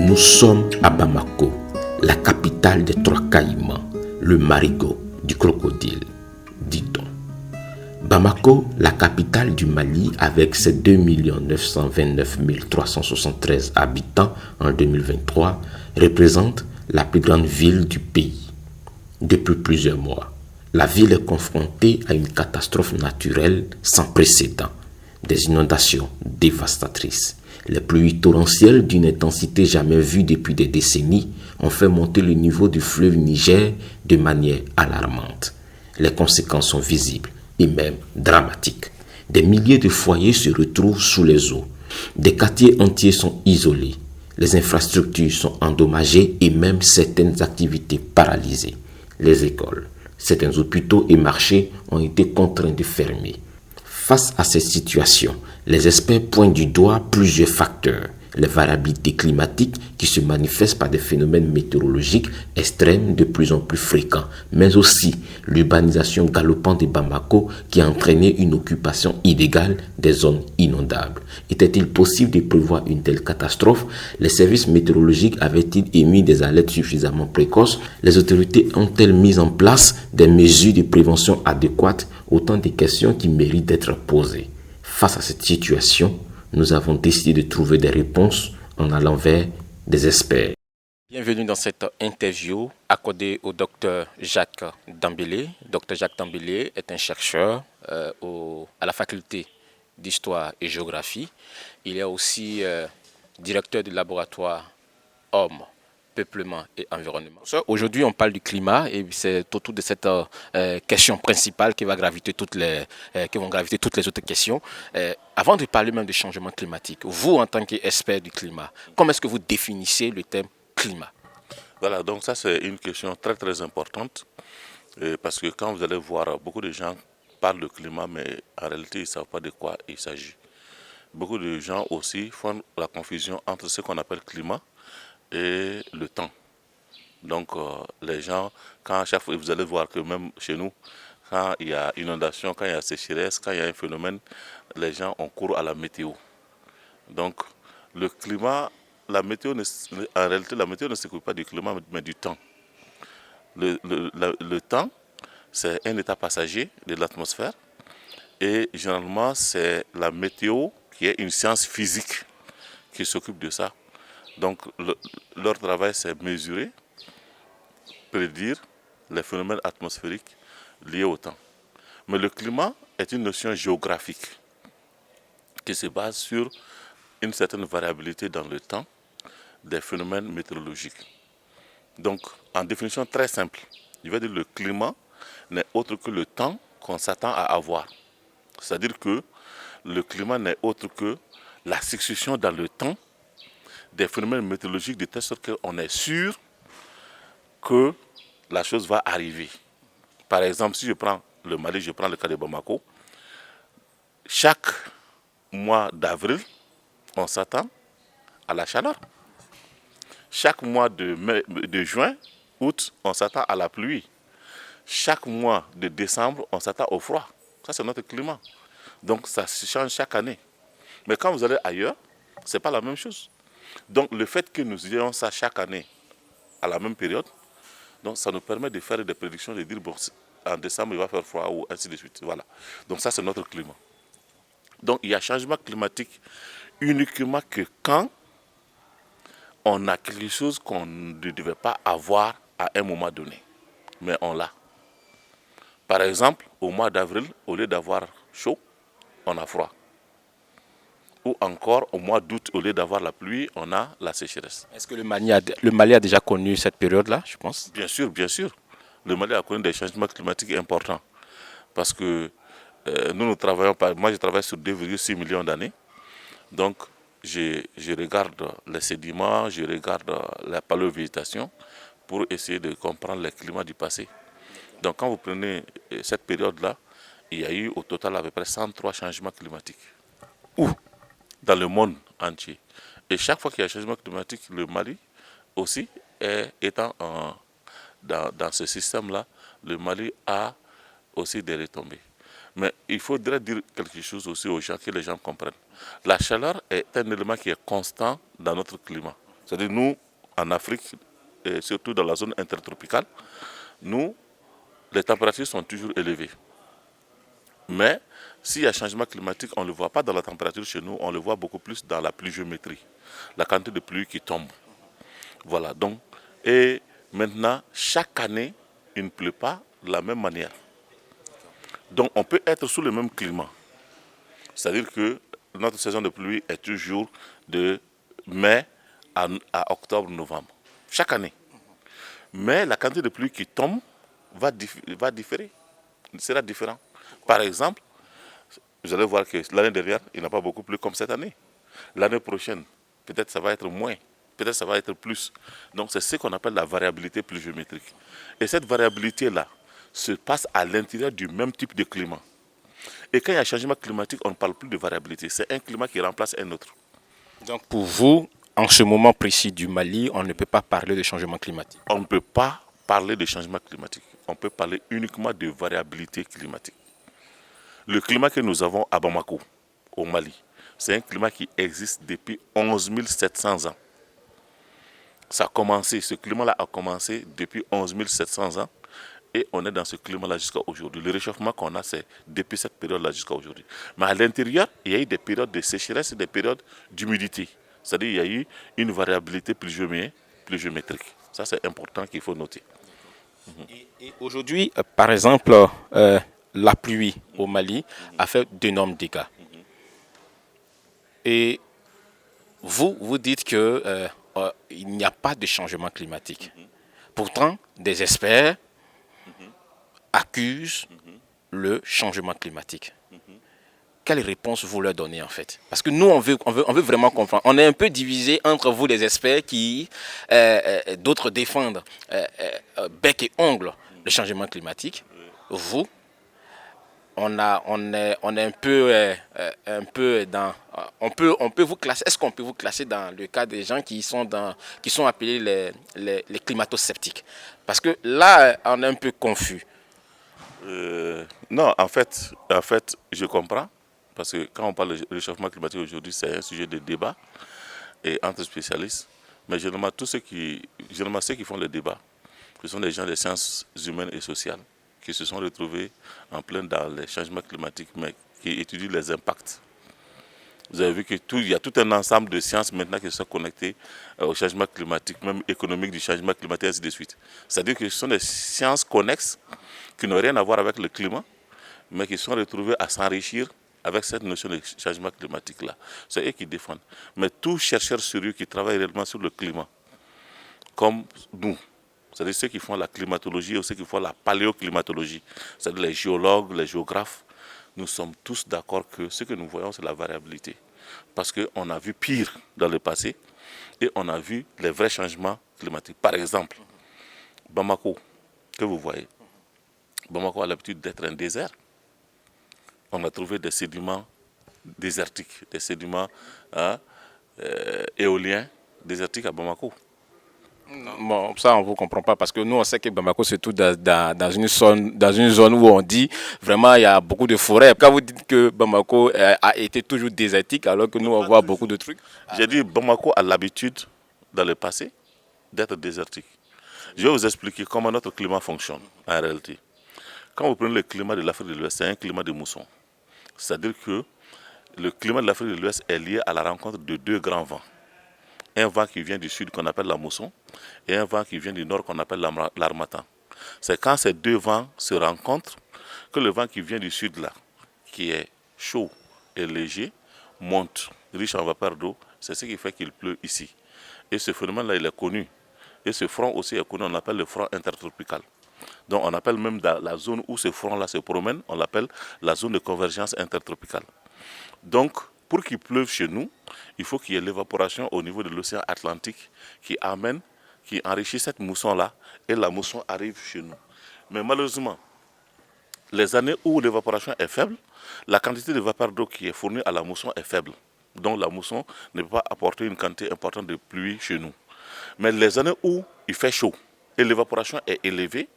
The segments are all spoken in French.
Nous sommes à Bamako, la capitale des trois caïmans, le marigot du crocodile, dit-on. Bamako, la capitale du Mali, avec ses 2 929 373 habitants en 2023, représente la plus grande ville du pays. Depuis plusieurs mois, la ville est confrontée à une catastrophe naturelle sans précédent, des inondations dévastatrices. Les pluies torrentielles d'une intensité jamais vue depuis des décennies ont fait monter le niveau du fleuve Niger de manière alarmante. Les conséquences sont visibles et même dramatiques. Des milliers de foyers se retrouvent sous les eaux. Des quartiers entiers sont isolés. Les infrastructures sont endommagées et même certaines activités paralysées. Les écoles, certains hôpitaux et marchés ont été contraints de fermer. Face à cette situation, les experts pointent du doigt plusieurs facteurs. Les variabilités climatiques qui se manifestent par des phénomènes météorologiques extrêmes de plus en plus fréquents, mais aussi l'urbanisation galopante de Bamako qui a entraîné une occupation illégale des zones inondables. Était-il possible de prévoir une telle catastrophe? Les services météorologiques avaient-ils émis des alertes suffisamment précoces? Les autorités ont-elles mis en place des mesures de prévention adéquates? Autant de questions qui méritent d'être posées. Face à cette situation, nous avons décidé de trouver des réponses en allant vers des experts. Bienvenue dans cette interview accordée au Dr Jacques Dembélé. Dr Jacques Dembélé est un chercheur à la faculté d'histoire et géographie. Il est aussi directeur du laboratoire Hommes, Peuplement et Environnement. Aujourd'hui, on parle du climat et c'est autour de cette question principale qui vont graviter toutes les autres questions. Avant de parler même du changement climatique, vous, en tant qu'expert du climat, comment est-ce que vous définissez le thème climat? Voilà, donc ça c'est une question très très importante parce que quand vous allez voir, beaucoup de gens parlent de climat mais en réalité ils ne savent pas de quoi il s'agit. Beaucoup de gens aussi font la confusion entre ce qu'on appelle climat et le temps. Donc les gens, quand à chaque fois vous allez voir que même chez nous, quand il y a inondation, quand il y a sécheresse, quand il y a un phénomène, les gens ont cours à la météo. Donc le climat, en réalité la météo ne s'occupe pas du climat mais du temps. Le temps, c'est un état passager de l'atmosphère et généralement c'est la météo qui est une science physique qui s'occupe de ça. Donc leur travail c'est mesurer, prédire les phénomènes atmosphériques liés au temps. Mais le climat est une notion géographique qui se base sur une certaine variabilité dans le temps des phénomènes météorologiques. Donc en définition très simple, je vais dire le climat n'est autre que le temps qu'on s'attend à avoir. C'est-à-dire que le climat n'est autre que la succession dans le temps des phénomènes météorologiques de telle sorte qu'on est sûr que la chose va arriver. Par exemple, si je prends le Mali, je prends le cas de Bamako, chaque mois d'avril, on s'attend à la chaleur. Chaque mois de juin, août, on s'attend à la pluie. Chaque mois de décembre, on s'attend au froid. Ça, c'est notre climat. Donc, ça change chaque année. Mais quand vous allez ailleurs, ce n'est pas la même chose. Donc le fait que nous ayons ça chaque année à la même période, donc ça nous permet de faire des prédictions, de dire bon, en décembre il va faire froid ou ainsi de suite. Voilà. Donc ça c'est notre climat. Donc il y a changement climatique uniquement que quand on a quelque chose qu'on ne devait pas avoir à un moment donné. Mais on l'a. Par exemple, au mois d'avril, au lieu d'avoir chaud, on a froid. Ou encore au mois d'août, au lieu d'avoir la pluie, on a la sécheresse. Est-ce que le Mali a déjà connu cette période-là, je pense? Bien sûr, bien sûr. Le Mali a connu des changements climatiques importants. Parce que nous travaillons, moi je travaille sur 2,6 millions d'années. Donc je regarde les sédiments, je regarde la paléovégétation pour essayer de comprendre les climats du passé. Donc quand vous prenez cette période-là, il y a eu au total à peu près 103 changements climatiques. Où? Dans le monde entier. Et chaque fois qu'il y a un changement climatique, le Mali aussi, étant dans ce système-là, le Mali a aussi des retombées. Mais il faudrait dire quelque chose aussi aux gens, que les gens comprennent. La chaleur est un élément qui est constant dans notre climat. C'est-à-dire nous, en Afrique, et surtout dans la zone intertropicale, nous, les températures sont toujours élevées. Mais s'il y a changement climatique, on ne le voit pas dans la température chez nous, on le voit beaucoup plus dans la pluviométrie, la quantité de pluie qui tombe. Voilà, donc, et maintenant, chaque année, il ne pleut pas de la même manière. Donc, on peut être sous le même climat. C'est-à-dire que notre saison de pluie est toujours de mai à octobre, novembre, chaque année. Mais la quantité de pluie qui tombe va différer, sera différent. Par exemple, vous allez voir que l'année dernière, il n'a pas beaucoup plu comme cette année. L'année prochaine, peut-être ça va être moins, peut-être ça va être plus. Donc c'est ce qu'on appelle la variabilité pluviométrique. Et cette variabilité-là se passe à l'intérieur du même type de climat. Et quand il y a changement climatique, on ne parle plus de variabilité. C'est un climat qui remplace un autre. Donc pour vous, en ce moment précis du Mali, on ne peut pas parler de changement climatique. On ne peut pas parler de changement climatique. On peut parler uniquement de variabilité climatique. Le climat que nous avons à Bamako, au Mali, c'est un climat qui existe depuis 11 700 ans. Ce climat-là a commencé depuis 11 700 ans et on est dans ce climat-là jusqu'à aujourd'hui. Le réchauffement qu'on a, c'est depuis cette période-là jusqu'à aujourd'hui. Mais à l'intérieur, il y a eu des périodes de sécheresse et des périodes d'humidité. C'est-à-dire qu'il y a eu une variabilité pluviométrique. Ça, c'est important qu'il faut noter. Et aujourd'hui, par exemple, la pluie au Mali a fait d'énormes dégâts. Et vous dites que il n'y a pas de changement climatique. Pourtant, des experts accusent le changement climatique. Quelle réponse vous leur donnez en fait? Parce que nous, on veut vraiment comprendre. On est un peu divisé entre vous, les experts, qui d'autres défendent bec et ongle le changement climatique. Vous, on est un peu dans. On peut vous classer. Est-ce qu'on peut vous classer dans le cas des gens qui sont appelés les climato-sceptiques? Parce que là, on est un peu confus. Non, en fait, je comprends. Parce que quand on parle de réchauffement climatique aujourd'hui, c'est un sujet de débat et entre spécialistes. Mais généralement, ceux qui font le débat, ce sont des gens des sciences humaines et sociales qui se sont retrouvés en plein dans les changements climatiques, mais qui étudient les impacts. Vous avez vu qu'il y a tout un ensemble de sciences maintenant qui sont connectées au changement climatique, même économique du changement climatique, et ainsi de suite. C'est-à-dire que ce sont des sciences connexes qui n'ont rien à voir avec le climat, mais qui sont retrouvées à s'enrichir avec cette notion de changement climatique-là. C'est eux qui défendent. Mais tous chercheurs sérieux qui travaillent réellement sur le climat, comme nous, c'est-à-dire ceux qui font la climatologie ou ceux qui font la paléoclimatologie, c'est-à-dire les géologues, les géographes, nous sommes tous d'accord que ce que nous voyons, c'est la variabilité. Parce qu'on a vu pire dans le passé et on a vu les vrais changements climatiques. Par exemple, Bamako, que vous voyez, Bamako a l'habitude d'être un désert. On a trouvé des sédiments désertiques, des sédiments éoliens désertiques à Bamako. Bon, ça, on ne vous comprend pas parce que nous, on sait que Bamako se trouve dans une zone où on dit vraiment il y a beaucoup de forêts. Quand vous dites que Bamako a été toujours désertique alors que nous, on voit beaucoup de trucs. J'ai dit Bamako a l'habitude, dans le passé, d'être désertique. Je vais vous expliquer comment notre climat fonctionne en réalité. Quand vous prenez le climat de l'Afrique de l'Ouest, c'est un climat de mousson. C'est-à-dire que le climat de l'Afrique de l'Ouest est lié à la rencontre de deux grands vents. Un vent qui vient du sud qu'on appelle la mousson et un vent qui vient du nord qu'on appelle l'harmattan. C'est quand ces deux vents se rencontrent que le vent qui vient du sud là, qui est chaud et léger, monte, riche en vapeur d'eau. C'est ce qui fait qu'il pleut ici. Et ce phénomène-là, il est connu. Et ce front aussi est connu, on l'appelle le front intertropical. Donc on appelle même la zone où ce front-là se promène, on l'appelle la zone de convergence intertropicale. Donc, pour qu'il pleuve chez nous, il faut qu'il y ait l'évaporation au niveau de l'océan Atlantique qui enrichit cette mousson-là et la mousson arrive chez nous. Mais malheureusement, les années où l'évaporation est faible, la quantité de vapeur d'eau qui est fournie à la mousson est faible. Donc la mousson ne peut pas apporter une quantité importante de pluie chez nous. Mais les années où il fait chaud et l'évaporation est élevée,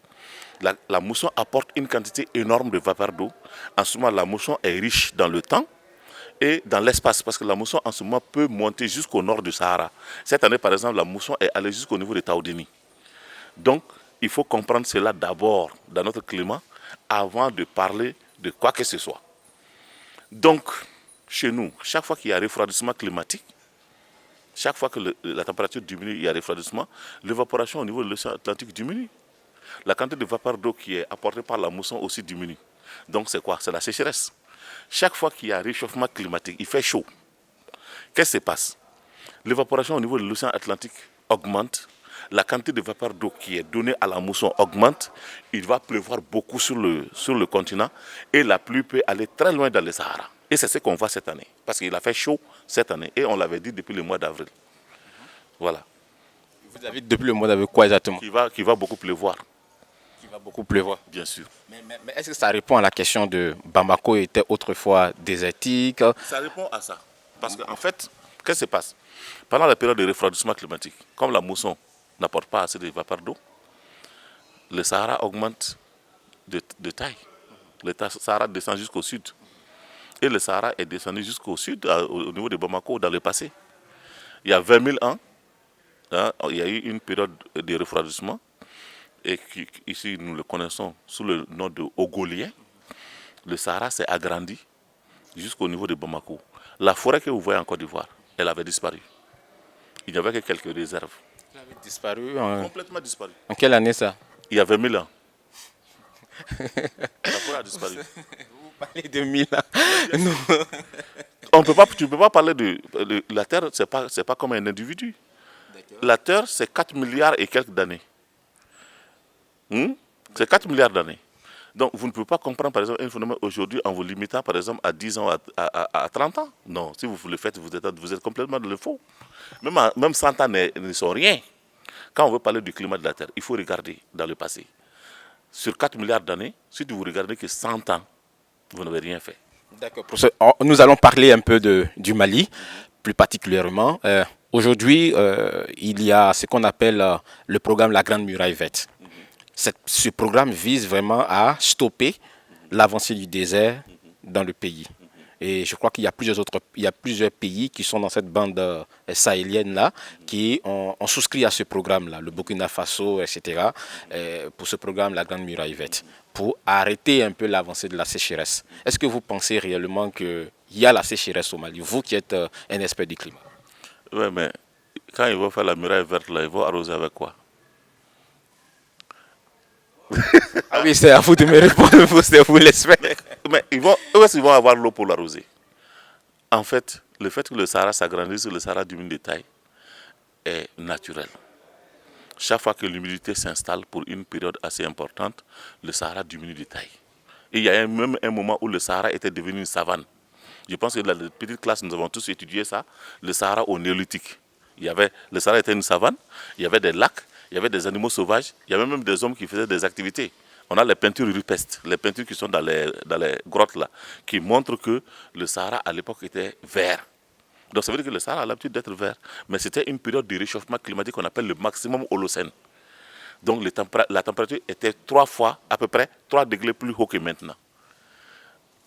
la mousson apporte une quantité énorme de vapeur d'eau. En ce moment, la mousson est riche dans le temps et dans l'espace, parce que la mousson en ce moment peut monter jusqu'au nord du Sahara. Cette année, par exemple, la mousson est allée jusqu'au niveau de Taoudini. Donc, il faut comprendre cela d'abord dans notre climat avant de parler de quoi que ce soit. Donc, chez nous, chaque fois qu'il y a refroidissement climatique, chaque fois que la température diminue, il y a refroidissement, l'évaporation au niveau de l'océan Atlantique diminue. La quantité de vapeur d'eau qui est apportée par la mousson aussi diminue. Donc c'est quoi? C'est la sécheresse. Chaque fois qu'il y a réchauffement climatique, il fait chaud. Qu'est-ce qui se passe? L'évaporation au niveau de l'océan Atlantique augmente. La quantité de vapeur d'eau qui est donnée à la mousson augmente. Il va pleuvoir beaucoup sur le continent et la pluie peut aller très loin dans le Sahara. Et c'est ce qu'on voit cette année. Parce qu'il a fait chaud cette année. Et on l'avait dit depuis le mois d'avril. Voilà. Vous avez dit depuis le mois d'avril quoi exactement? Qui va beaucoup pleuvoir. Qui va beaucoup pleuvoir. Bien sûr. Mais est-ce que ça répond à la question de Bamako était autrefois désertique? Ça répond à ça. Parce qu'en fait, qu'est-ce qui se passe? Pendant la période de refroidissement climatique, comme la mousson n'apporte pas assez de vapeur d'eau, le Sahara augmente de taille. Le Sahara descend jusqu'au sud. Et le Sahara est descendu jusqu'au sud, au niveau de Bamako, dans le passé. Il y a 20 000 ans, il y a eu une période de refroidissement, et ici nous le connaissons sous le nom de Ogolien. Le Sahara s'est agrandi jusqu'au niveau de Bamako. La forêt que vous voyez en Côte d'Ivoire, elle avait disparu. Il n'y avait que quelques réserves. Elle avait disparu Complètement disparu. En quelle année ça? Il y a 20 000 ans. La forêt a disparu. Vous parlez de 1000 ans. Non. Tu ne peux pas parler de la Terre, ce n'est pas comme un individu. La Terre, c'est 4 milliards et quelques d'années. C'est 4 milliards d'années. Donc, vous ne pouvez pas comprendre, par exemple, un phénomène aujourd'hui en vous limitant, par exemple, à 10 ans, à 30 ans. Non, si vous le faites, vous êtes complètement dans le faux. Même 100 ans ne sont rien. Quand on veut parler du climat de la Terre, il faut regarder dans le passé. Sur 4 milliards d'années, si vous regardez que 100 ans, vous n'avez rien fait. D'accord. Nous allons parler un peu du Mali, plus particulièrement. Aujourd'hui, il y a ce qu'on appelle le programme La Grande Muraille Verte. Ce programme vise vraiment à stopper l'avancée du désert dans le pays. Et je crois qu'il y a plusieurs pays qui sont dans cette bande sahélienne-là qui ont souscrit à ce programme-là, le Burkina Faso, etc., pour ce programme La Grande Muraille Verte, pour arrêter un peu l'avancée de la sécheresse. Est-ce que vous pensez réellement qu'il y a la sécheresse au Mali, vous qui êtes un expert du climat? Oui, mais quand ils vont faire la muraille verte, là, ils vont arroser avec quoi? Ah oui, c'est à vous de me répondre, c'est vous l'expert. Mais où est-ce qu'ils vont avoir l'eau pour l'arroser? En fait, le fait que le Sahara s'agrandisse, le Sahara diminue de taille, est naturel. Chaque fois que l'humidité s'installe pour une période assez importante, le Sahara diminue de taille. Et il y a même un moment où le Sahara était devenu une savane. Je pense que dans la petite classe, nous avons tous étudié ça, le Sahara au néolithique. Le Sahara était une savane, il y avait des lacs, il y avait des animaux sauvages, il y avait même des hommes qui faisaient des activités. On a les peintures rupestres, les peintures qui sont dans les grottes là, qui montrent que le Sahara à l'époque était vert. Donc ça veut dire que le Sahara a l'habitude d'être vert. Mais c'était une période de réchauffement climatique qu'on appelle le maximum Holocène. Donc la température était 3 fois, à peu près 3 degrés plus haut que maintenant.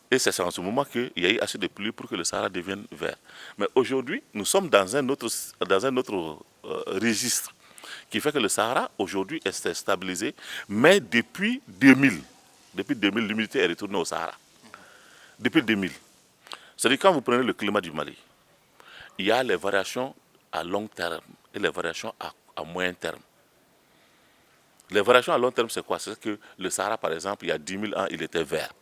Et c'est en ce moment qu'il y a eu assez de pluie pour que le Sahara devienne vert. Mais aujourd'hui, nous sommes dans un autre registre qui fait que le Sahara, aujourd'hui, est stabilisé. Mais depuis 2000, l'humidité est retournée au Sahara. Depuis 2000. C'est-à-dire quand vous prenez le climat du Mali, il y a les variations à long terme et les variations à moyen terme. Les variations à long terme, c'est quoi? C'est que le Sahara, par exemple, il y a 10 000 ans, il était vert.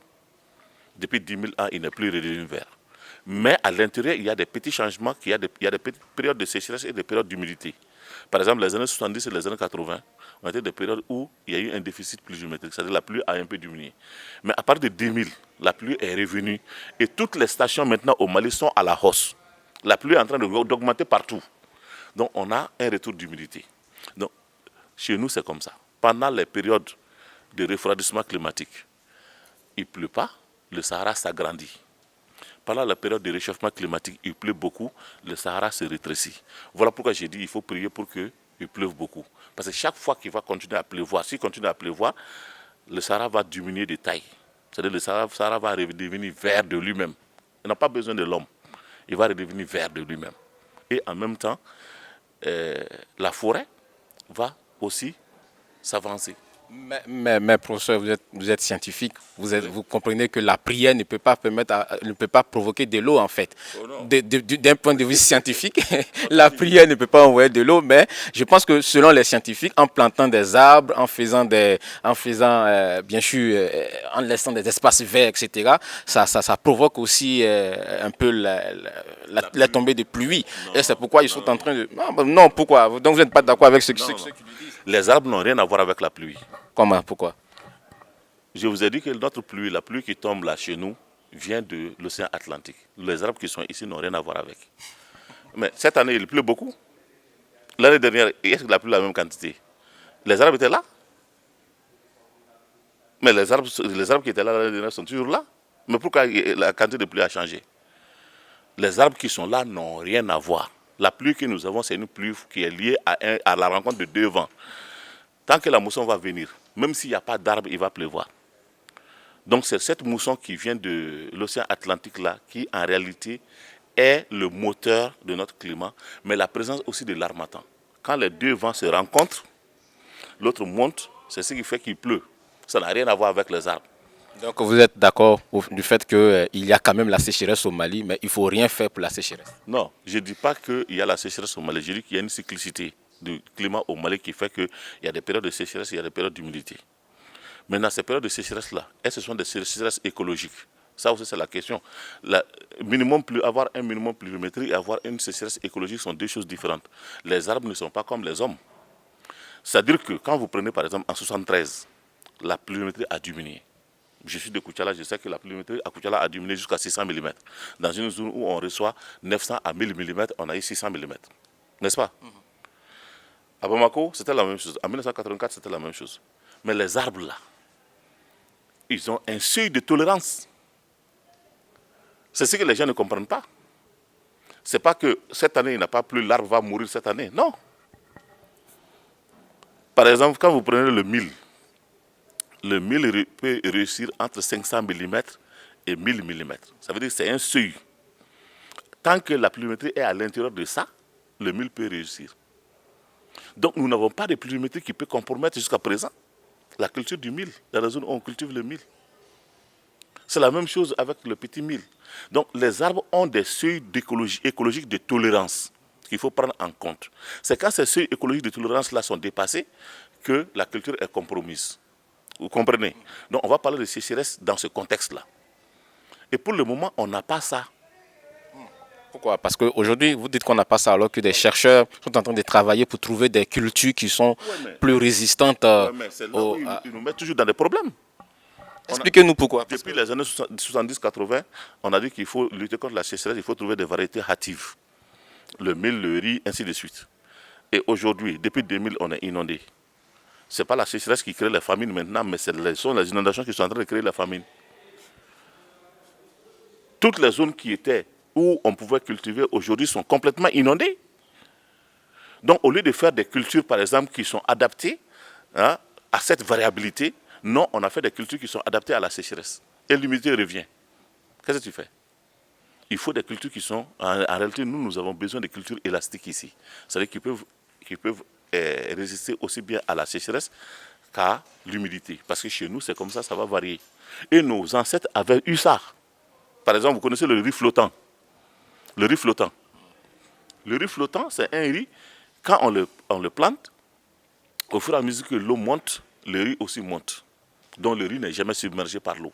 Depuis 10 000 ans, il n'est plus redevenu vert. Mais à l'intérieur, il y a des petits changements, il y a des petites périodes de sécheresse et des périodes d'humidité. Par exemple, les années 70 et les années 80 ont été des périodes où il y a eu un déficit pluviométrique, c'est-à-dire la pluie a un peu diminué. Mais à partir de 2000, la pluie est revenue et toutes les stations maintenant au Mali sont à la hausse. La pluie est en train d'augmenter partout. Donc on a un retour d'humidité. Donc chez nous, c'est comme ça. Pendant les périodes de refroidissement climatique, il ne pleut pas, le Sahara s'agrandit. Pendant la période de réchauffement climatique, il pleut beaucoup, le Sahara se rétrécit. Voilà pourquoi j'ai dit qu'il faut prier pour qu'il pleuve beaucoup. Parce que chaque fois qu'il va continuer à pleuvoir, s'il continue à pleuvoir, le Sahara va diminuer de taille. C'est-à-dire que le Sahara va devenir vert de lui-même. Il n'a pas besoin de l'homme. il va redevenir vert de lui-même. Et en même temps, la forêt va aussi s'avancer. Mais professeur, vous êtes scientifique, vous comprenez que la prière ne peut pas ne peut pas provoquer de l'eau en fait. Oh non. D'un point de vue scientifique, la prière ne peut pas envoyer de l'eau, mais je pense que selon les scientifiques, en plantant des arbres, en en laissant des espaces verts, etc., ça provoque aussi un peu la tombée de pluie. Et c'est pourquoi ils sont en train de... Non, pourquoi? Donc vous n'êtes pas d'accord avec ceux qui le disent? Les arbres n'ont rien à voir avec la pluie. Comment? Pourquoi? Je vous ai dit que notre pluie, la pluie qui tombe là chez nous, vient de l'océan Atlantique. Les arbres qui sont ici n'ont rien à voir avec. Mais cette année, il pleut beaucoup. L'année dernière, est-ce qu'il a plu la même quantité? Les arbres étaient là. Mais les arbres qui étaient là l'année dernière sont toujours là. Mais pourquoi la quantité de pluie a changé? Les arbres qui sont là n'ont rien à voir. La pluie que nous avons, c'est une pluie qui est liée à la rencontre de deux vents. Tant que la mousson va venir, même s'il n'y a pas d'arbre, il va pleuvoir. Donc c'est cette mousson qui vient de l'océan Atlantique là, qui en réalité est le moteur de notre climat, mais la présence aussi de l'harmattan. Quand les deux vents se rencontrent, l'autre monte, c'est ce qui fait qu'il pleut. Ça n'a rien à voir avec les arbres. Donc vous êtes d'accord du fait qu'il y a quand même la sécheresse au Mali, mais il ne faut rien faire pour la sécheresse? Non, je ne dis pas qu'il y a la sécheresse au Mali, je dis qu'il y a une cyclicité du climat au Mali qui fait qu'il y a des périodes de sécheresse et il y a des périodes d'humidité. Maintenant, ces périodes de sécheresse-là, ce sont des sécheresses écologiques. Ça aussi, c'est la question. Avoir un minimum pluviométrique et avoir une sécheresse écologique sont deux choses différentes. Les arbres ne sont pas comme les hommes. C'est-à-dire que quand vous prenez par exemple en 73, la pluviométrie a diminué. Je suis de Koutiala, je sais que la pluviométrie à Koutiala a diminué jusqu'à 600 mm. Dans une zone où on reçoit 900 à 1000 mm, on a eu 600 mm. N'est-ce pas? À Bamako, c'était la même chose. En 1984, c'était la même chose. Mais les arbres là, ils ont un seuil de tolérance. C'est ce que les gens ne comprennent pas. Ce n'est pas que cette année, il n'a pas plu, l'arbre va mourir cette année. Non. Par exemple, quand vous prenez le mil peut réussir entre 500 mm et 1000 mm. Ça veut dire que c'est un seuil. Tant que la pluviométrie est à l'intérieur de ça, le mil peut réussir. Donc nous n'avons pas de pluviométrie qui peut compromettre jusqu'à présent la culture du mil, dans la zone où on cultive le mil. C'est la même chose avec le petit mil. Donc les arbres ont des seuils écologiques de tolérance qu'il faut prendre en compte. C'est quand ces seuils écologiques de tolérance-là sont dépassés que la culture est compromise. Vous comprenez? Donc on va parler de sécheresse dans ce contexte-là. Et pour le moment, on n'a pas ça. Pourquoi? Parce qu'aujourd'hui, vous dites qu'on n'a pas ça, alors que des chercheurs sont en train de travailler pour trouver des cultures qui sont plus résistantes. Mais c'est là où ils nous mettent toujours dans des problèmes. Expliquez-nous pourquoi. Depuis les années 70-80, on a dit qu'il faut lutter contre la sécheresse, il faut trouver des variétés hâtives. Le mil, le riz, ainsi de suite. Et aujourd'hui, depuis 2000, on est inondé. Ce n'est pas la sécheresse qui crée les famines maintenant, mais ce sont les inondations qui sont en train de créer la famine. Toutes les zones qui étaient où on pouvait cultiver aujourd'hui sont complètement inondées. Donc au lieu de faire des cultures, par exemple, qui sont adaptées à cette variabilité, non, on a fait des cultures qui sont adaptées à la sécheresse. Et l'humidité revient. Qu'est-ce que tu fais? Il faut des cultures qui sont... En réalité, nous avons besoin de cultures élastiques ici. C'est-à-dire qui peuvent résister aussi bien à la sécheresse qu'à l'humidité. Parce que chez nous, c'est comme ça va varier. Et nos ancêtres avaient eu ça. Par exemple, vous connaissez le riz flottant. Le riz flottant. Le riz flottant, c'est un riz, quand on le plante, au fur et à mesure que l'eau monte, le riz aussi monte. Donc le riz n'est jamais submergé par l'eau.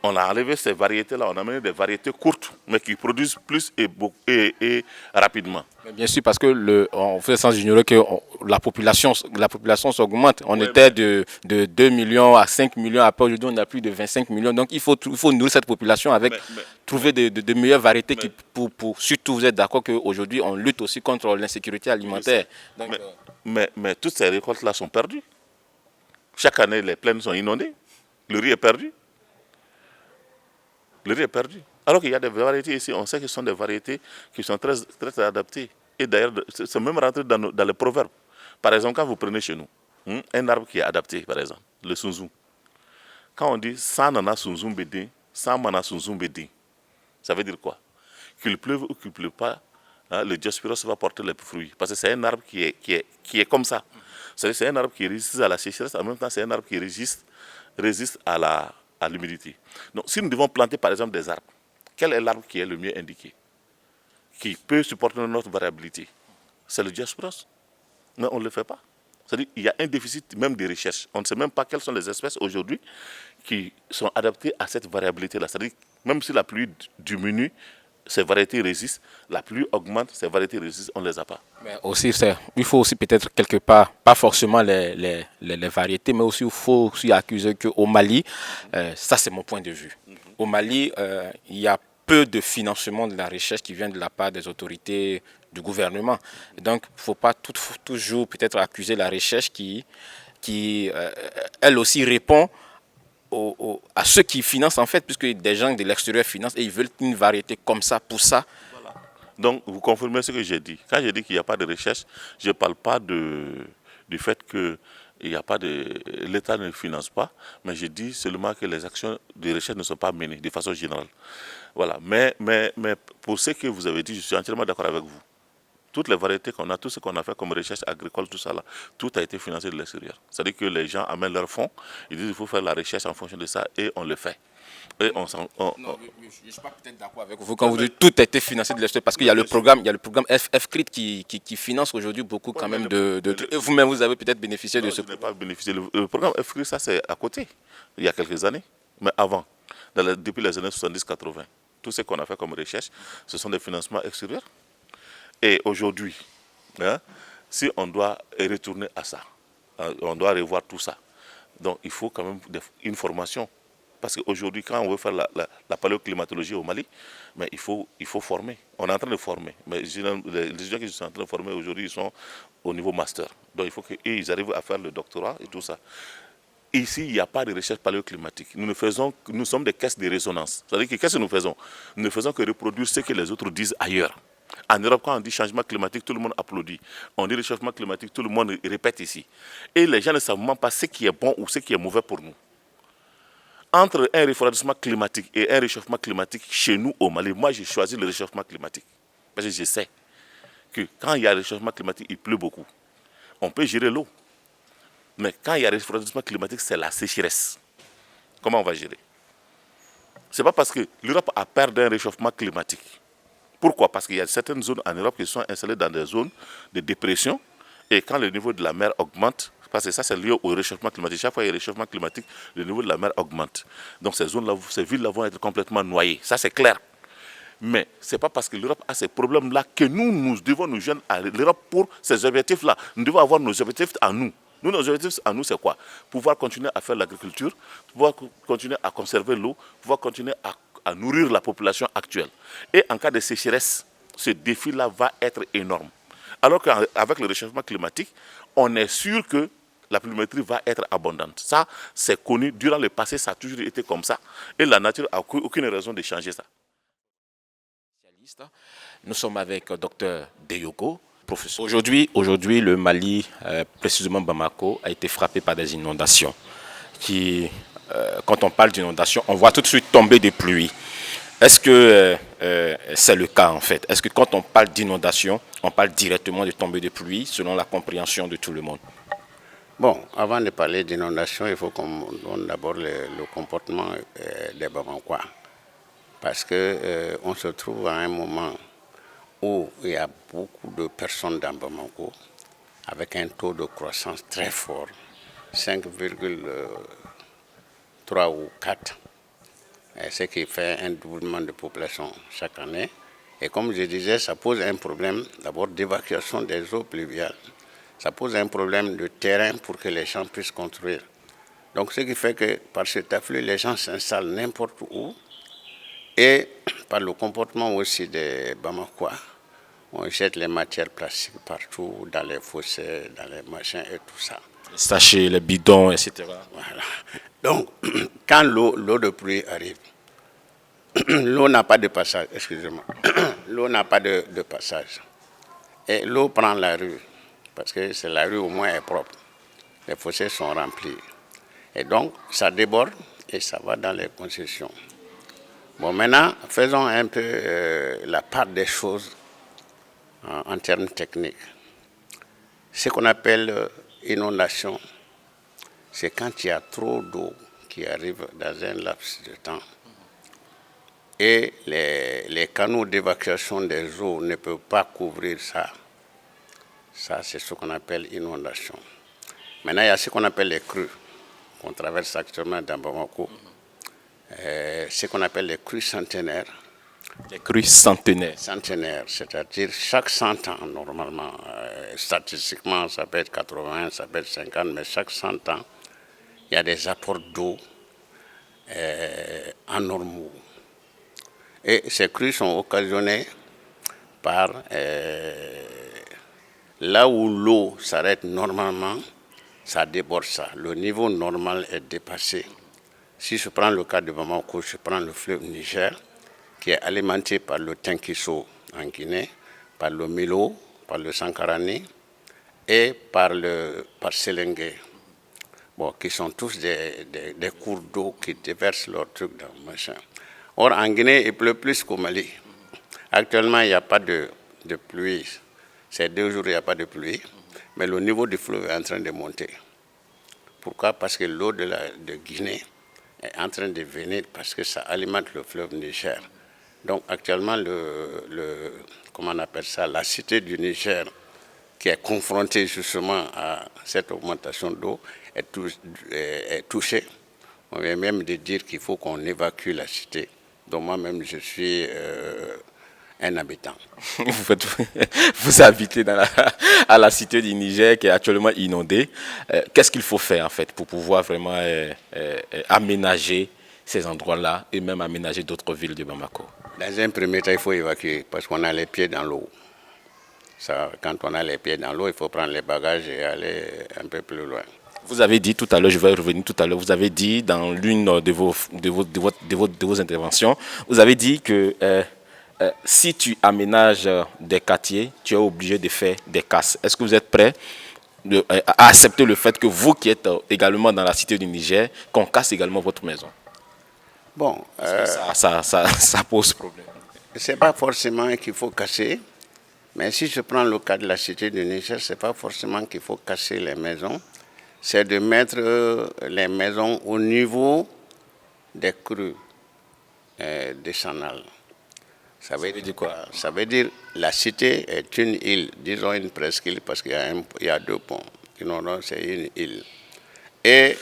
On a enlevé ces variétés-là, on a amené des variétés courtes, mais qui produisent plus et rapidement. Mais bien sûr, parce que on fait sans ignorer que la population s'augmente. On était de 2 millions à 5 millions, après aujourd'hui on a plus de 25 millions. Donc il faut nourrir cette population avec trouver de meilleures variétés surtout vous êtes d'accord qu'aujourd'hui on lutte aussi contre l'insécurité alimentaire. Donc, mais toutes ces récoltes-là sont perdues. Chaque année, les plaines sont inondées. Le riz est perdu. Le riz est perdu. Alors qu'il y a des variétés ici, on sait que ce sont des variétés qui sont très, très, très adaptées. Et d'ailleurs, c'est même rentré dans les proverbes. Par exemple, quand vous prenez chez nous, un arbre qui est adapté, par exemple, le sunzou. Quand on dit « Sanana sunzum bedin », « Samana sunzum bedin », ça veut dire quoi? qu'il pleuve ou qu'il ne pleuve pas, hein, le Diospyros va porter les fruits. Parce que c'est un arbre qui est comme ça. C'est un arbre qui résiste à la sécheresse, en même temps c'est un arbre qui résiste à l'humidité. Donc si nous devons planter par exemple des arbres, quel est l'arbre qui est le mieux indiqué, qui peut supporter notre variabilité? C'est le Diospyros. Mais on ne le fait pas. C'est-à-dire qu'il y a un déficit même de recherche. On ne sait même pas quelles sont les espèces aujourd'hui qui sont adaptées à cette variabilité-là. C'est-à-dire que même si la pluie diminue, ces variétés résistent. La pluie augmente, ces variétés résistent, on ne les a pas. Mais aussi, il faut aussi peut-être quelque part, pas forcément les variétés, mais aussi il faut aussi accuser qu'au Mali, ça c'est mon point de vue. Au Mali, il y a peu de financement de la recherche qui vient de la part des autorités du gouvernement. Donc, il ne faut pas toujours peut-être accuser la recherche qui elle aussi répond à ceux qui financent en fait, puisque des gens de l'extérieur financent et ils veulent une variété comme ça, pour ça. Voilà. Donc, vous confirmez ce que j'ai dit. Quand j'ai dit qu'il n'y a pas de recherche, je ne parle pas du fait que l'État ne finance pas, mais je dis seulement que les actions de recherche ne sont pas menées de façon générale. Voilà. Mais pour ce que vous avez dit, je suis entièrement d'accord avec vous. Toutes les variétés qu'on a, tout ce qu'on a fait comme recherche agricole, tout ça là, tout a été financé de l'extérieur. C'est-à-dire que les gens amènent leurs fonds, ils disent qu'il faut faire la recherche en fonction de ça et on le fait. Et non, je ne suis pas peut-être d'accord avec vous quand vous dites tout a été financé de l'extérieur, parce qu'il y a le programme, FCRIT qui finance aujourd'hui beaucoup quand même de trucs. Et vous-même, vous avez peut-être bénéficié de ce programme. Je n'ai pas bénéficié. Le programme FCRIT, ça c'est à côté, il y a quelques années, mais avant, depuis les années 70-80. Tout ce qu'on a fait comme recherche, ce sont des financements extérieurs. Et aujourd'hui, hein, si on doit retourner à ça, on doit revoir tout ça. Donc il faut quand même une formation. Parce qu'aujourd'hui, quand on veut faire la paléoclimatologie au Mali, mais il faut former. On est en train de former. Mais les étudiants qui sont en train de former aujourd'hui, ils sont au niveau master. Donc il faut qu'ils arrivent à faire le doctorat et tout ça. Ici, il n'y a pas de recherche paléoclimatique. Nous sommes des caisses de résonance. C'est-à-dire que qu'est-ce que nous faisons? Nous ne faisons que reproduire ce que les autres disent ailleurs. En Europe, quand on dit changement climatique, tout le monde applaudit. On dit réchauffement climatique, tout le monde répète ici. Et les gens ne savent même pas ce qui est bon ou ce qui est mauvais pour nous. Entre un refroidissement climatique et un réchauffement climatique chez nous au Mali, moi j'ai choisi le réchauffement climatique. Parce que je sais que quand il y a réchauffement climatique, il pleut beaucoup. On peut gérer l'eau. Mais quand il y a refroidissement climatique, c'est la sécheresse. Comment on va gérer? Ce n'est pas parce que l'Europe a peur d'un réchauffement climatique. Pourquoi? Parce qu'il y a certaines zones en Europe qui sont installées dans des zones de dépression. Et quand le niveau de la mer augmente, parce que ça c'est lié au réchauffement climatique, chaque fois qu'il y a un réchauffement climatique, le niveau de la mer augmente. Donc ces zones-là, ces villes-là vont être complètement noyées. Ça c'est clair. Mais ce n'est pas parce que l'Europe a ces problèmes-là que nous devons nous joindre à l'Europe pour ces objectifs-là. Nous devons avoir nos objectifs à nous. Nos objectifs à nous, c'est quoi? Pouvoir continuer à faire l'agriculture, pouvoir continuer à conserver l'eau, pouvoir continuer à nourrir la population actuelle. Et en cas de sécheresse, ce défi-là va être énorme. Alors qu'avec le réchauffement climatique, on est sûr que la pluviométrie va être abondante. Ça, c'est connu. Durant le passé, ça a toujours été comme ça. Et la nature n'a aucune raison de changer ça. Nous sommes avec Dr Deyoko, professeur. Aujourd'hui, le Mali, précisément Bamako, a été frappé par des inondations. Quand on parle d'inondations, on voit tout de suite tomber des pluies. Est-ce que c'est le cas en fait? Est-ce que quand on parle d'inondation, on parle directement de tombée de pluie selon la compréhension de tout le monde? Bon, avant de parler d'inondation, il faut qu'on donne d'abord le comportement des Bamakois. Parce qu'on se trouve à un moment où il y a beaucoup de personnes dans Bamako avec un taux de croissance très fort, 5,3 ou 4. Ce qui fait un doublement de population chaque année. Et comme je disais, ça pose un problème d'abord d'évacuation des eaux pluviales. Ça pose un problème de terrain pour que les gens puissent construire. Donc ce qui fait que par cet afflux, les gens s'installent n'importe où. Et par le comportement aussi des Bamakois, on jette les matières plastiques partout, dans les fossés, dans les machins et tout ça. Les sachets, les bidons, etc. Voilà. Donc, quand l'eau de pluie arrive, l'eau n'a pas de passage, excusez-moi, l'eau n'a pas de passage. Et l'eau prend la rue, parce que la rue au moins est propre. Les fossés sont remplis. Et donc, ça déborde et ça va dans les concessions. Bon, maintenant, faisons un peu la part des choses en termes techniques. Ce qu'on appelle inondation, c'est quand il y a trop d'eau qui arrive dans un laps de temps et les canaux d'évacuation des eaux ne peuvent pas couvrir ça. Ça, c'est ce qu'on appelle inondation. Maintenant, il y a ce qu'on appelle les crues qu'on traverse actuellement dans Bamako. Ce qu'on appelle les crues centenaires. Les crues centenaires. Centenaires, c'est-à-dire chaque 100 ans, normalement, statistiquement, ça peut être 80, ça peut être 50, mais chaque 100 ans, il y a des apports d'eau anormaux. Et ces crues sont occasionnées par là où l'eau s'arrête normalement, ça déborde ça. Le niveau normal est dépassé. Si je prends le cas de Bamako, je prends le fleuve Niger, qui est alimenté par le Tinkiso en Guinée, par le Milo, par le Sankarani et par Selengue. Bon, qui sont tous des cours d'eau qui déversent leurs trucs dans le machin. Or, en Guinée, il pleut plus qu'au Mali. Actuellement, il n'y a pas de pluie. Ces 2 jours, il n'y a pas de pluie. Mais le niveau du fleuve est en train de monter. Pourquoi? Parce que l'eau de Guinée est en train de venir parce que ça alimente le fleuve Niger. Donc, actuellement, comment on appelle ça, la cité du Niger, qui est confrontée justement à cette augmentation d'eau, est touchée. On vient même de dire qu'il faut qu'on évacue la cité. Donc moi-même, je suis un habitant. Vous habitez à la cité du Niger qui est actuellement inondée. Qu'est-ce qu'il faut faire en fait pour pouvoir vraiment aménager ces endroits-là et même aménager d'autres villes de Bamako? Dans un premier temps, il faut évacuer parce qu'on a les pieds dans l'eau. Ça, quand on a les pieds dans l'eau, il faut prendre les bagages et aller un peu plus loin. Vous avez dit tout à l'heure, je vais revenir tout à l'heure, vous avez dit dans l'une de vos interventions, vous avez dit que si tu aménages des quartiers, tu es obligé de faire des casses. Est-ce que vous êtes prêt à accepter le fait que vous qui êtes également dans la cité du Niger, qu'on casse également votre maison? Bon, ça pose problème. Ce n'est pas forcément qu'il faut casser. Mais si je prends le cas de la cité du Niger, ce n'est pas forcément qu'il faut casser les maisons. C'est de mettre les maisons au niveau des crues décennales. Ça veut dire quoi? Ça veut dire que la cité est une île, disons une presqu'île, parce qu'il y a 2 ponts. Non, c'est une île. Et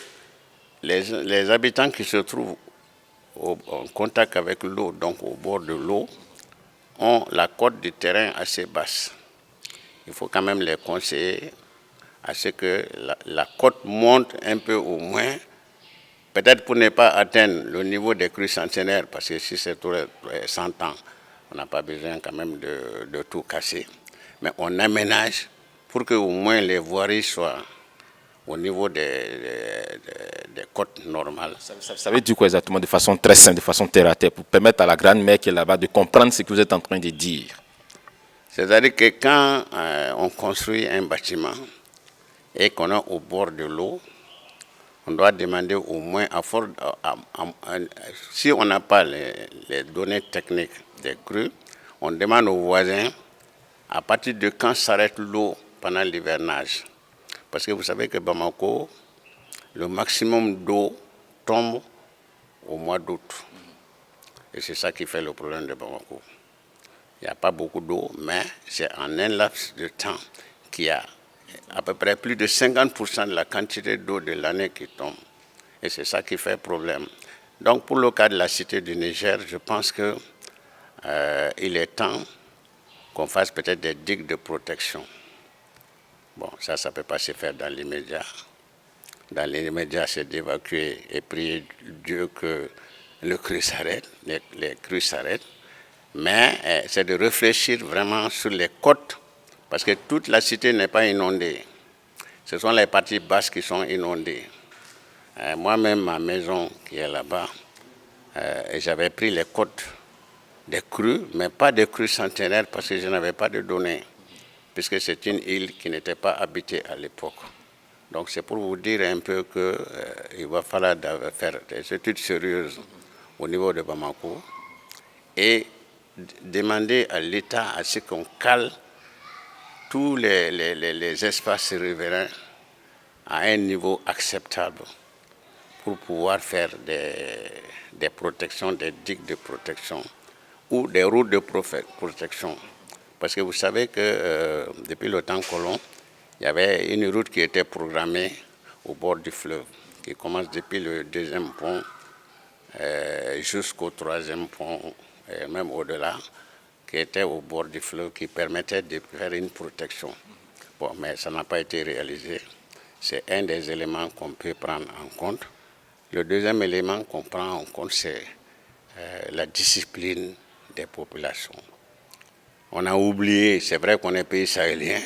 les habitants qui se trouvent en contact avec l'eau, donc au bord de l'eau, ont la cote du terrain assez basse. Il faut quand même les conseiller à ce que la cote monte un peu au moins, peut-être pour ne pas atteindre le niveau des crues centenaires, parce que si c'est tous les 100 ans, on n'a pas besoin quand même de tout casser. Mais on aménage pour que au moins les voiries soient au niveau des côtes normales. Ça veut dire quoi exactement, de façon très simple, de façon terre à terre, pour permettre à la grand-mère qui est là-bas de comprendre ce que vous êtes en train de dire? C'est-à-dire que quand on construit un bâtiment et qu'on est au bord de l'eau, on doit demander au moins, si on n'a pas les données techniques des crues, on demande aux voisins à partir de quand s'arrête l'eau pendant l'hivernage. Parce que vous savez que Bamako, le maximum d'eau tombe au mois d'août. Et c'est ça qui fait le problème de Bamako. Il n'y a pas beaucoup d'eau, mais c'est en un laps de temps qu'il y a à peu près plus de 50% de la quantité d'eau de l'année qui tombe. Et c'est ça qui fait problème. Donc pour le cas de la cité du Niger, je pense qu'il est temps qu'on fasse peut-être des digues de protection. Bon, ça ne peut pas se faire dans l'immédiat. Dans l'immédiat, c'est d'évacuer et prier Dieu que le crue s'arrête, les crues s'arrêtent. Mais c'est de réfléchir vraiment sur les côtes, parce que toute la cité n'est pas inondée. Ce sont les parties basses qui sont inondées. Moi-même, ma maison qui est là-bas, j'avais pris les côtes des crues, mais pas des crues centenaires, parce que je n'avais pas de données, puisque c'est une île qui n'était pas habitée à l'époque. Donc c'est pour vous dire un peu qu'il va falloir faire des études sérieuses au niveau de Bamako et demander à l'État à ce qu'on cale tous les espaces riverains à un niveau acceptable pour pouvoir faire des protections, des digues de protection ou des routes de protection. Parce que vous savez que depuis le temps colon, il y avait une route qui était programmée au bord du fleuve, qui commence depuis le 2e pont jusqu'au 3e pont, et même au-delà, qui était au bord du fleuve, qui permettait de faire une protection. Bon, mais ça n'a pas été réalisé. C'est un des éléments qu'on peut prendre en compte. Le deuxième élément qu'on prend en compte, c'est la discipline des populations. On a oublié, c'est vrai qu'on est pays sahélien,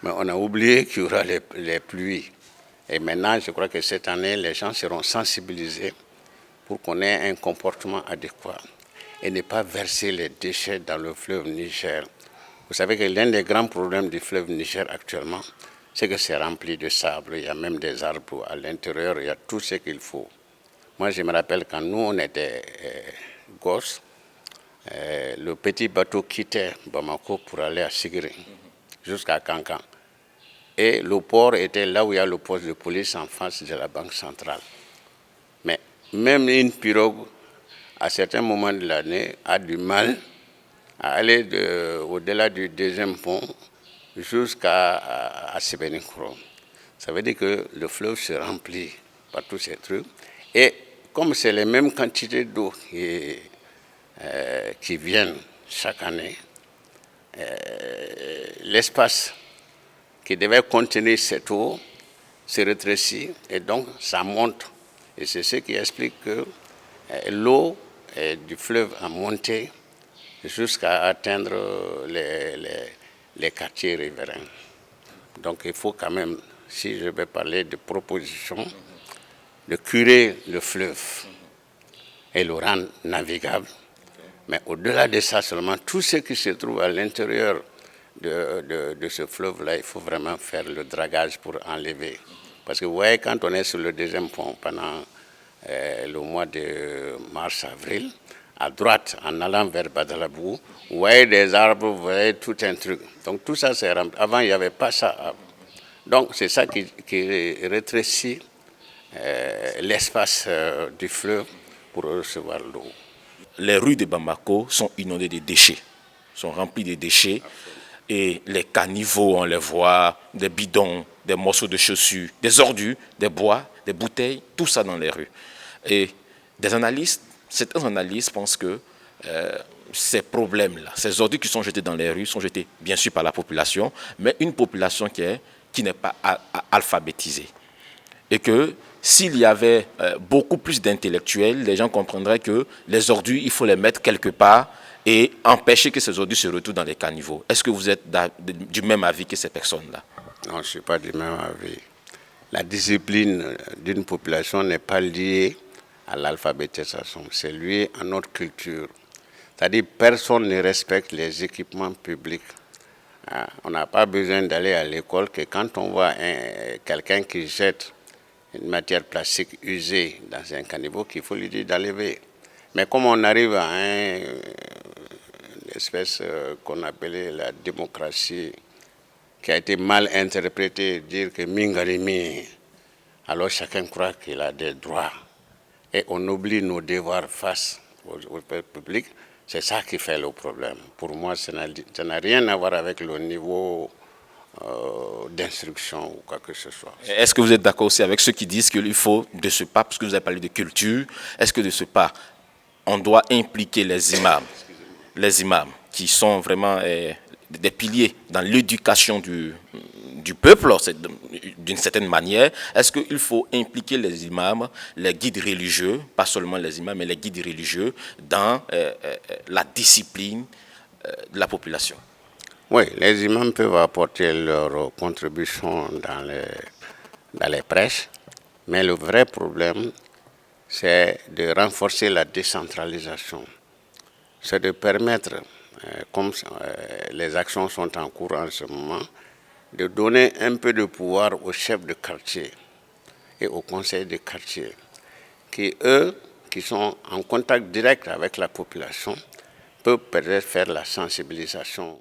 mais on a oublié qu'il y aura les pluies. Et maintenant, je crois que cette année, les gens seront sensibilisés pour qu'on ait un comportement adéquat et ne pas verser les déchets dans le fleuve Niger. Vous savez que l'un des grands problèmes du fleuve Niger actuellement, c'est que c'est rempli de sable, il y a même des arbres à l'intérieur, il y a tout ce qu'il faut. Moi, je me rappelle quand nous, on était gosses, le petit bateau quittait Bamako pour aller à Sigiri, jusqu'à Kankan. Et le port était là où il y a le poste de police en face de la Banque centrale. Mais même une pirogue, à certains moments de l'année, a du mal à aller au-delà du 2e pont jusqu'à Sébenikoro. Ça veut dire que le fleuve se remplit par tous ces trucs. Et comme c'est les mêmes quantités d'eau qui viennent chaque année, l'espace qui devait contenir cette eau se rétrécit et donc ça monte. Et c'est ce qui explique que l'eau du fleuve a monté jusqu'à atteindre les quartiers riverains. Donc il faut quand même, si je vais parler de propositions, de curer le fleuve et le rendre navigable. Mais au-delà de ça seulement, tout ce qui se trouve à l'intérieur de ce fleuve-là, il faut vraiment faire le dragage pour enlever. Parce que vous voyez, quand on est sur le 2e pont pendant le mois de mars-avril, à droite, en allant vers Badalabou, vous voyez des arbres, vous voyez tout un truc. Donc tout ça, c'est rempli. Avant, il n'y avait pas ça. Donc c'est ça qui rétrécit l'espace du fleuve pour recevoir l'eau. Les rues de Bamako sont inondées de déchets, sont remplies de déchets. Et les caniveaux, on les voit, des bidons, des morceaux de chaussures, des ordures, des bois, des bouteilles, tout ça dans les rues. Et certains analystes pensent que ces problèmes-là, ces ordures qui sont jetées dans les rues, sont jetées bien sûr par la population, mais une population qui n'est pas alphabétisée. Et que s'il y avait beaucoup plus d'intellectuels, les gens comprendraient que les ordures, il faut les mettre quelque part et empêcher que ces ordures se retrouvent dans les caniveaux. Est-ce que vous êtes du même avis que ces personnes-là? Non, je ne suis pas du même avis. La discipline d'une population n'est pas liée à l'alphabétisation, c'est lié à notre culture. C'est-à-dire que personne ne respecte les équipements publics. On n'a pas besoin d'aller à l'école que quand on voit quelqu'un qui jette une matière plastique usée dans un caniveau, qu'il faut lui dire d'enlever. Mais comme on arrive à une espèce qu'on appelait la démocratie, qui a été mal interprétée, dire que Mingarimi, alors chacun croit qu'il a des droits. Et on oublie nos devoirs face au peuple public. C'est ça qui fait le problème. Pour moi, ça n'a rien à voir avec le niveau d'instruction ou quoi que ce soit. Est-ce que vous êtes d'accord aussi avec ceux qui disent qu'il faut, de ce pas, parce que vous avez parlé de culture, est-ce que de ce pas, on doit impliquer les imams qui sont vraiment des piliers dans l'éducation du peuple, d'une certaine manière? Est-ce qu'il faut impliquer les imams, les guides religieux, pas seulement les imams, mais les guides religieux, dans la discipline de la population? Oui, les imams peuvent apporter leur contribution dans les prêches, mais le vrai problème, c'est de renforcer la décentralisation. C'est de permettre, comme les actions sont en cours en ce moment, de donner un peu de pouvoir aux chefs de quartier et aux conseils de quartier, qui eux, qui sont en contact direct avec la population, peut peut-être faire la sensibilisation